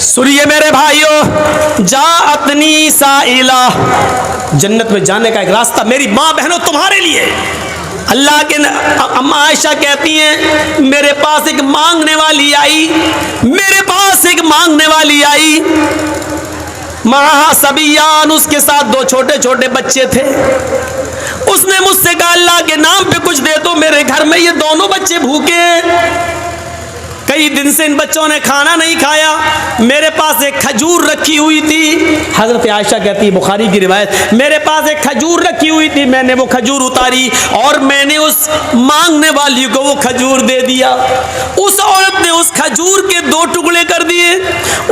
सुनिए मेरे भाइयों, जाअतनी साइला, जन्नत में जाने का एक रास्ता मेरी माँ बहनों तुम्हारे लिए। अल्लाह के अम्मा आयशा कहती हैं, मेरे पास एक मांगने वाली आई, मेरे पास एक मांगने वाली आई, माहा सबियान, उसके साथ दो छोटे छोटे बच्चे थे। उसने मुझसे कहा अल्लाह के नाम पे कुछ दे दो, मेरे घर में ये दोनों बच्चे भूखे हैं, कई दिन से इन बच्चों ने खाना नहीं खाया। मेरे पास एक खजूर रखी हुई थी, हजरत आयशा कहती है, बुखारी की रिवायत, मेरे पास एक खजूर रखी हुई थी, मैंने वो खजूर उतारी और मैंने उस मांगने वाली को वो खजूर दे दिया। उस औरत ने उस खजूर के दो टुकड़े कर दिए,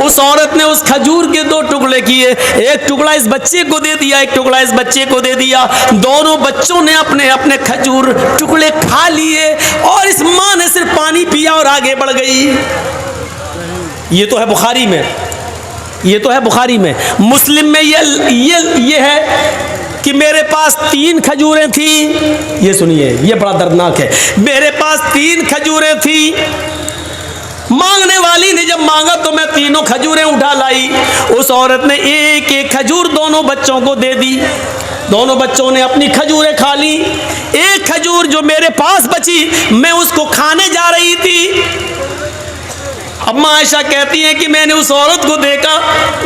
उस औरत ने उस खजूर के दो टुकड़े किए, एक टुकड़ा इस बच्चे को दे दिया, एक टुकड़ा इस बच्चे को दे दिया। दोनों बच्चों ने अपने अपने खजूर टुकड़े खा लिए और इस माँ ने सिर्फ पानी पिया और आगे बढ़ गई। ये तो है बुखारी में, ये तो है बुखारी में। मुस्लिम में ये है कि मेरे पास 3 खजूरें थी। ये सुनिए, ये बड़ा दर्दनाक है। मेरे पास 3 खजूरें थी, मांगने वाली ने जब मांगा तो मैं तीनों खजूरें उठा लाई। उस औरत ने एक एक खजूर दोनों बच्चों को दे दी। दोनों बच्चों ने अपनी खजूरें खा ली। एक खजूर जो मेरे पास बची, मैं उसको खाने जा रही थी। अम्मा आयशा कहती है कि मैंने उस औरत को देखा,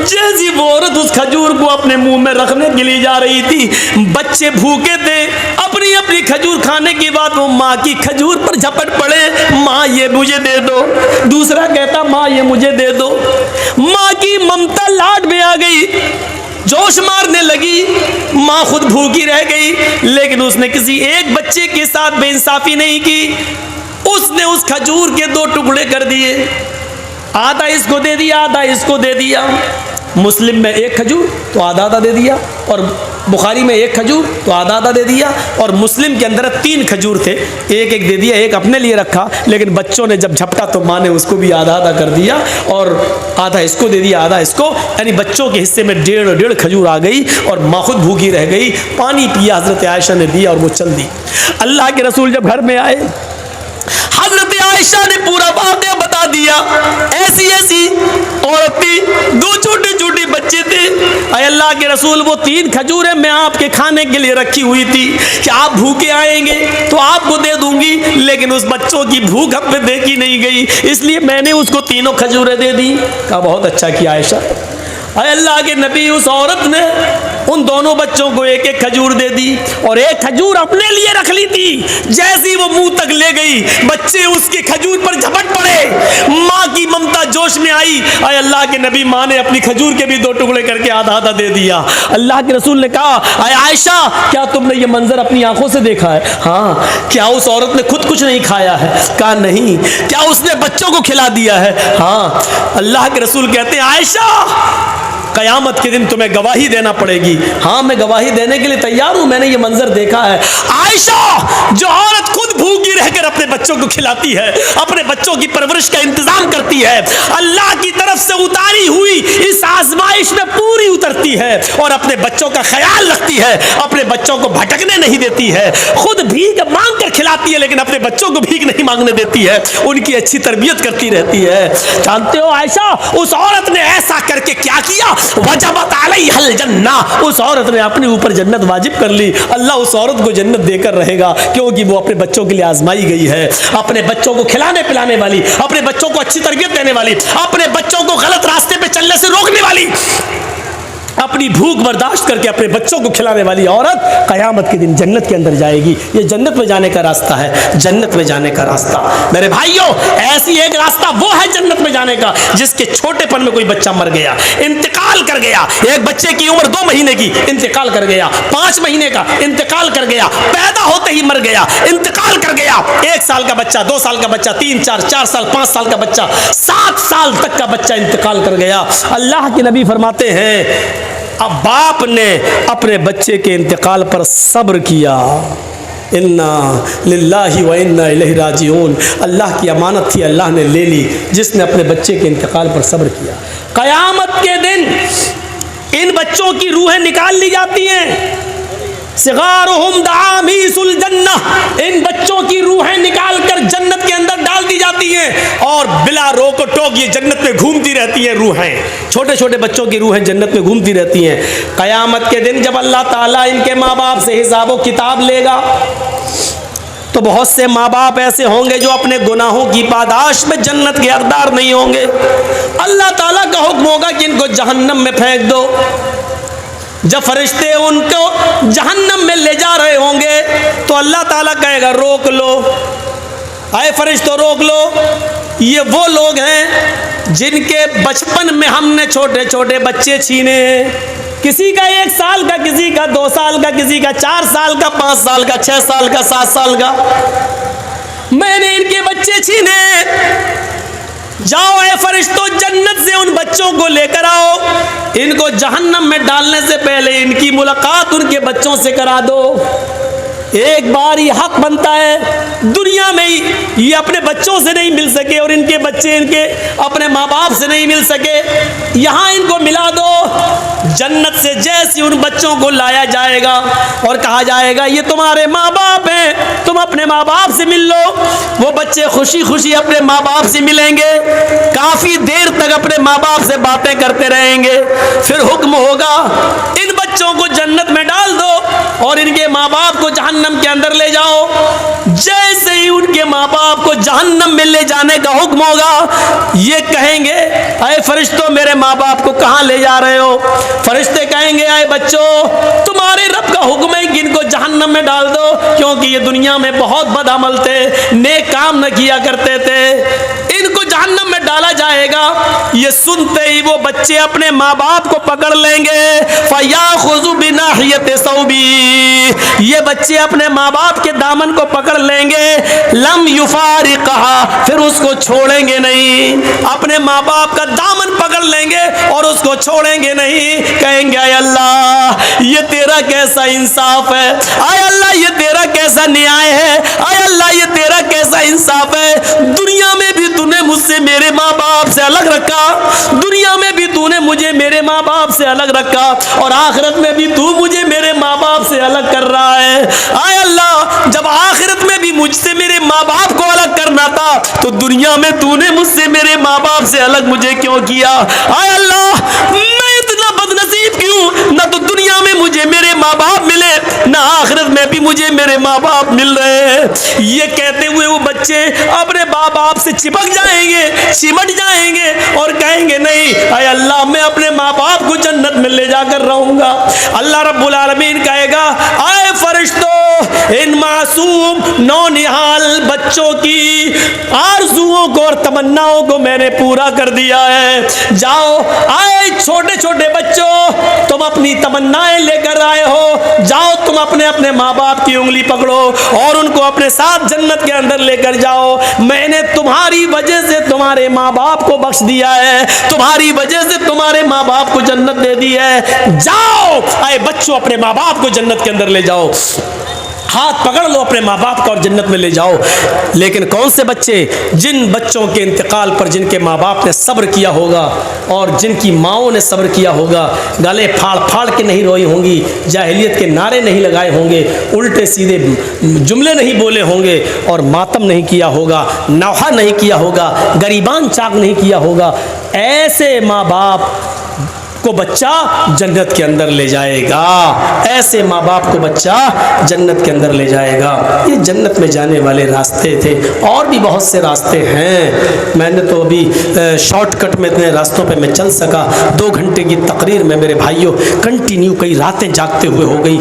जैसी वो औरत उस खजूर को अपने मुंह में रखने के लिए जा रही थी, बच्चे भूखे थे, अपनी अपनी खजूर खाने के बाद वो माँ की खजूर पर झपट पड़े, माँ ये मुझे दे दो। दूसरा कहता माँ ये मुझे दे दो। माँ की ममता लाड में आ गई, जोश मारने लगी, माँ खुद भूखी रह गई, लेकिन उसने किसी एक बच्चे के साथ बेइंसाफी नहीं की। उसने उस खजूर के 2 टुकड़े कर दिए, आधा इसको दे दिया, आधा इसको दे दिया। मुस्लिम में 1 खजूर तो आधा आधा दे दिया, और बुखारी में 1 खजूर तो आधा आधा दे दिया, और मुस्लिम के अंदर 3 खजूर थे, एक एक दे दिया, एक अपने लिए रखा, लेकिन बच्चों ने जब झपटा तो माँ ने उसको भी आधा आधा कर दिया और आधा इसको दे दिया, आधा इसको, यानी बच्चों के हिस्से में 1.5 खजूर आ गई और माँ खुद भूखी रह गई। पानी पिया, हजरत आयशा ने दिया और वो चल दी। अल्लाह के रसूल जब घर में आए, हजरत आयशा ने पूरा वाक़या बता दिया। ऐसी ऐसी औरत थी, 2 छोटे छोटे बच्चे थे। अल्लाह के रसूल, वो 3 खजूरें मैं आपके खाने के लिए रखी हुई थी कि आप भूखे आएंगे तो आपको दे दूंगी, लेकिन उस बच्चों की भूख अब देखी नहीं गई, इसलिए मैंने उसको 3 खजूरें दे दी। कहा बहुत अच्छा किया आयशा। अल्लाह के नबी, उस औरत ने उन दोनों बच्चों को 1 खजूर दे दी और 1 खजूर अपने लिए रख ली थी। जैसी वो मुंह तक ले गई, बच्चे उसके खजूर पर झपट पड़े, माँ की ममता जोश में आई। अल्लाह के नबी, माँ ने अपनी खजूर के भी 2 टुकड़े करके आधा आधा दे दिया। अल्लाह के रसूल ने कहा, आयशा क्या तुमने ये मंजर अपनी आंखों से देखा है? हाँ। क्या उस औरत ने खुद कुछ नहीं खाया है? कहा नहीं। क्या उसने बच्चों को खिला दिया है? हाँ। अल्लाह के रसूल कहते हैं, आयशा कयामत के दिन तुम्हें गवाही देना पड़ेगी। हाँ, मैं गवाही देने के लिए तैयार हूं, मैंने ये मंजर देखा है। आयशा, जो औरत खुद भूखी रहकर अपने बच्चों को खिलाती है, अपने बच्चों की परवरिश का इंतजाम करती है, अल्लाह की तरफ से उतारी हुई इस आजमाइश में पूरी उतरती है और अपने बच्चों का ख्याल रखती है, अपने बच्चों को भटकने नहीं देती है, खुद भीख मांग कर खिलाती है, लेकिन अपने बच्चों को भीख नहीं मांगने देती है, उनकी अच्छी तरबियत करती रहती है। जानते हो आयशा, उस औरत ने ऐसा करके क्या किया? वजबत अलैहल जन्ना, उस औरत ने अपने ऊपर जन्नत वाजिब कर ली। अल्लाह उस औरत को जन्नत देकर रहेगा, क्योंकि वो अपने बच्चों के लिए आजमाई गई है, अपने बच्चों को खिलाने पिलाने वाली, अपने बच्चों को अच्छी तरबियत देने वाली, अपने बच्चों को गलत रास्ते पे चलने से रोकने वाली, अपनी भूख बर्दाश्त करके अपने बच्चों को खिलाने वाली औरत कयामत के दिन जन्नत के अंदर जाएगी। ये जन्नत में जाने का रास्ता है, जन्नत में जाने का रास्ता। मेरे भाइयों, ऐसी एक रास्ता वो है जन्नत में जाने का, जिसके छोटेपन में कोई बच्चा मर गया, इंतकाल कर गया। एक बच्चे की उम्र 2 महीने की, इंतकाल कर गया। 5 महीने का, इंतकाल कर गया। पैदा होते ही मर गया, इंतकाल कर गया। 1 साल का बच्चा, 2 साल का बच्चा, 3, 4 साल, 5 साल का बच्चा, 7 साल तक का बच्चा इंतकाल कर गया। अल्लाह के नबी फरमाते हैं, अब बाप ने अपने बच्चे के इंतकाल पर सब्र किया। इन्ना लिल्लाहि व इन्ना इलैहि राजिऊन, अल्लाह की अमानत थी, अल्लाह ने ले ली। जिसने अपने बच्चे के इंतकाल पर सब्र किया, क़यामत के दिन इन बच्चों की रूहें निकाल ली जाती हैं। सिगारुहुम दामीसुल जन्नह, इन बच्चों की रूहें निकाल कर जन्नत के अंदर डाल दी जाती हैं और बिला रोक टोक ये जन्नत में घूमती रहती हैं रूहें। छोटे छोटे बच्चों की रूहें जन्नत में घूमती रहती हैं। क़यामत के दिन जब अल्लाह ताला इनके माँ बाप से हिसाब व किताब लेगा तो बहुत से माँ बाप ऐसे होंगे जो अपने गुनाहों की पादाश में जन्नत के हकदार नहीं होंगे। अल्लाह ताला का हुक्म होगा कि इनको जहन्नम में फेंक दो। जब फरिश्ते उनको जहन्नम में ले जा रहे होंगे तो अल्लाह ताला कहेगा रोक लो, आए फरिश्तों रोक लो। ये वो लोग हैं जिनके बचपन में हमने छोटे छोटे बच्चे छीने हैं। किसी का 1 साल का, किसी का 2 साल का, किसी का 4 साल का, 5 साल का, 6 साल का, 7 साल का, मैंने इनके बच्चे छीने। जाओ ऐ फरिश्तों, जन्नत से उन बच्चों को लेकर आओ। इनको जहन्नम में डालने से पहले इनकी मुलाकात उनके बच्चों से करा दो। एक बार ये हक बनता है, दुनिया में ही ये अपने बच्चों से नहीं मिल सके और इनके बच्चे इनके अपने माँ बाप से नहीं मिल सके, यहाँ इनको मिला दो। जन्नत से जैसे उन बच्चों को लाया जाएगा और कहा जाएगा ये तुम्हारे माँ बाप हैं, तुम अपने माँ बाप से मिल लो। वो बच्चे खुशी खुशी अपने माँ बाप से मिलेंगे, काफ़ी देर तक अपने माँ बाप से बातें करते रहेंगे। फिर हुक्म होगा इन बच्चों को जन्नत में डाल दो और इनके माँ बाप को जहन्नम के अंदर ले जाओ। जैसे ही उनके माँ बाप को जहन्नम में ले जाने का हुक्म होगा, ये कहेंगे अरे फरिश्तों मेरे माँ बाप को कहाँ ले जा रहे हो? फरिश्ते कहेंगे अरे बच्चों तुम्हारे रब का हुक्म है कि इनको जहन्नम में डाल दो, क्योंकि ये दुनिया में बहुत बदअमल थे, नेक काम न किया करते थे। इनको जहन्नम में डाला जाएगा। ये सुनते ही वो बच्चे अपने माँ बाप को पकड़ लेंगे। फयाखुज़ु बिनाहियति सौबी, ये बच्चे अपने माँ बाप के दामन को पकड़ लेंगे। लम युफारिक़हा, फिर उसको छोड़ेंगे नहीं। अपने माँ बाप का दामन पकड़ लेंगे और उसको छोड़ेंगे नहीं। कहेंगे आय अल्लाह ये तेरा कैसा इंसाफ है, आय अल्लाह ये तेरा कैसा न्याय है, आय अल्लाह ये तेरा कैसा इंसाफ है। दुनिया में भी तूने मुझसे मेरे माँ बाप से अलग रखा, दुनिया में भी तूने मुझे मेरे माँ बाप से अलग रखा और आखिरत में भी तू मुझे मेरे माँ बाप से अलग कर रहा है। आय अल्लाह जब आखिरत में भी मुझसे मेरे माँ बाप को अलग करना था तो दुनिया में तूने मुझसे मेरे माँ बाप से अलग मुझे क्यों किया? आय अल्लाह मैं इतना बदनसीब क्यों? ना तो दुनिया में मुझे मेरे माँ बाप मिले, ना आखिरत में भी मुझे मेरे माँ बाप मिल रहे हैं। ये कहते हुए वो बच्चे अपने माँ बाप से चिपक जाएंगे, सिमट जाएंगे और कहेंगे नहीं अय अल्लाह मैं अपने माँ बाप को जन्नत में ले जाकर रहूंगा। अल्लाह रब्बुल आलमीन कहेगा आए फरिश्तों इन मासूम नौनिहाल बच्चों की आरज़ुओं को और तमन्नाओं को मैंने पूरा कर दिया है। जाओ आए छोटे छोटे बच्चों तुम अपनी तमन्नाएं लेकर आए हो, जाओ तुम अपने अपने माँ बाप की उंगली पकड़ो और उनको अपने साथ जन्नत के अंदर लेकर जाओ। मैंने तुम्हारी वजह से तुम्हारे माँ बाप को बख्श दिया है, तुम्हारी वजह से तुम्हारे माँ बाप को जन्नत दे दी है। जाओ आए बच्चों अपने माँ बाप को जन्नत के अंदर ले जाओ, हाथ पकड़ लो अपने माँ बाप का और जन्नत में ले जाओ। लेकिन कौन से बच्चे? जिन बच्चों के इंतकाल पर जिनके माँ बाप ने सब्र किया होगा और जिनकी माँओं ने सब्र किया होगा, गले फाड़ फाड़ के नहीं रोई होंगी, जाहिलियत के नारे नहीं लगाए होंगे, उल्टे सीधे जुमले नहीं बोले होंगे और मातम नहीं किया होगा, नौहा नहीं किया होगा, गरीबान चाक नहीं किया होगा। ऐसे माँ बाप को बच्चा जन्नत के अंदर ले जाएगा, ऐसे माँ बाप को बच्चा जन्नत के अंदर ले जाएगा। ये जन्नत में जाने वाले रास्ते थे, और भी बहुत से रास्ते हैं। मैंने तो अभी शॉर्टकट में इतने रास्तों पे मैं चल सका। 2 घंटे की तकरीर में मेरे भाइयों कंटिन्यू कई रातें जागते हुए हो गई,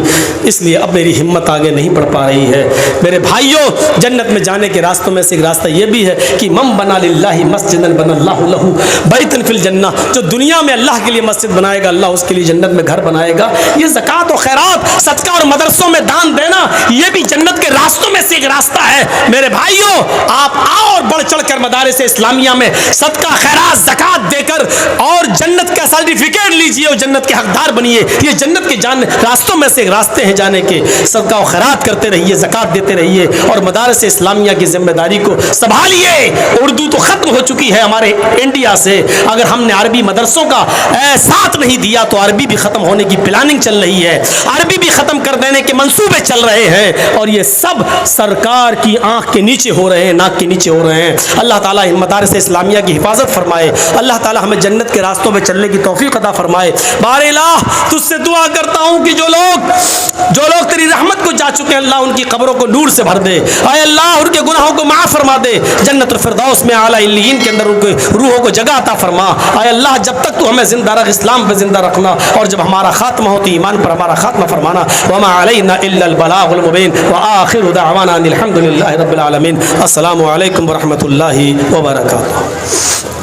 इसलिए अब मेरी हिम्मत आगे नहीं बढ़ पा रही है। मेरे भाइयों जन्नत में जाने के रास्तों में से एक रास्ता ये भी है कि मम बना लिल्लाहि मस्जिदन बनल्लाहु लहू बैतन फिल जन्नह, जो दुनिया में अल्लाह के लिए मस्जिद बनाएगा अल्लाह उसके लिए जन्नत में घर बनाएगा। ये ज़कात और खैरात, सदका और मदरसों में दान देना, ये भी जन्नत के रास्तों में से एक रास्ता है। मेरे भाइयों आप आओ और बढ़ चढ़कर मदारिस इस्लामिया में सदका खैरात ज़कात देकर और जन्नत का सर्टिफिकेट लीजिए और जन्नत के हकदार बनिए। ये जन्नत के रास्तों में से एक रास्ते हैं जाने के। सदका और खैरात करते रहिए, ज़कात देते रहिए और मदारिस इस्लामिया की जिम्मेदारी को संभालिए। उर्दू तो खत्म हो चुकी है हमारे इंडिया से, अगर हमने अरबी मदरसों का ऐसा साथ नहीं दिया तो अरबी भी ख़त्म होने की प्लानिंग चल रही है, अरबी भी ख़त्म कर देने के मंसूबे चल रहे हैं, और ये सब सरकार की आंख के नीचे हो रहे हैं, नाक के नीचे हो रहे हैं। अल्लाह ताला मदारिस इस्लामिया की हिफाजत फरमाए, अल्लाह ताला हमें जन्नत के रास्तों में चलने की तौफीक अता फरमाए। बारे इलाह तुझसे दुआ करता हूँ कि जो लोग तेरी रहमत को जा चुके हैं, अल्लाह उनकी कब्रों को नूर से भर दे। आए अल्लाह उनके गुनाहों को माफ़ फरमा दे, जन्नतुल फिरदौस में आला इल्लीयीन के अंदर उनके रूहों को जगह अता फरमा। आए अल्लाह जब तक तू हमें जिंदा रख, इस्लाम पे जिंदा रखना, और जब हमारा खात्मा हो तो ईमान पर हमारा खात्मा फरमाना। वमा अलैना इल्लल बलागुल मुबीन व आखिरु दअवाना अनिल हम्दुलिल्लाहि रब्बिल आलमीन। अस्सलामु अलैकुम व रहमतुल्लाहि व बरकातुहू।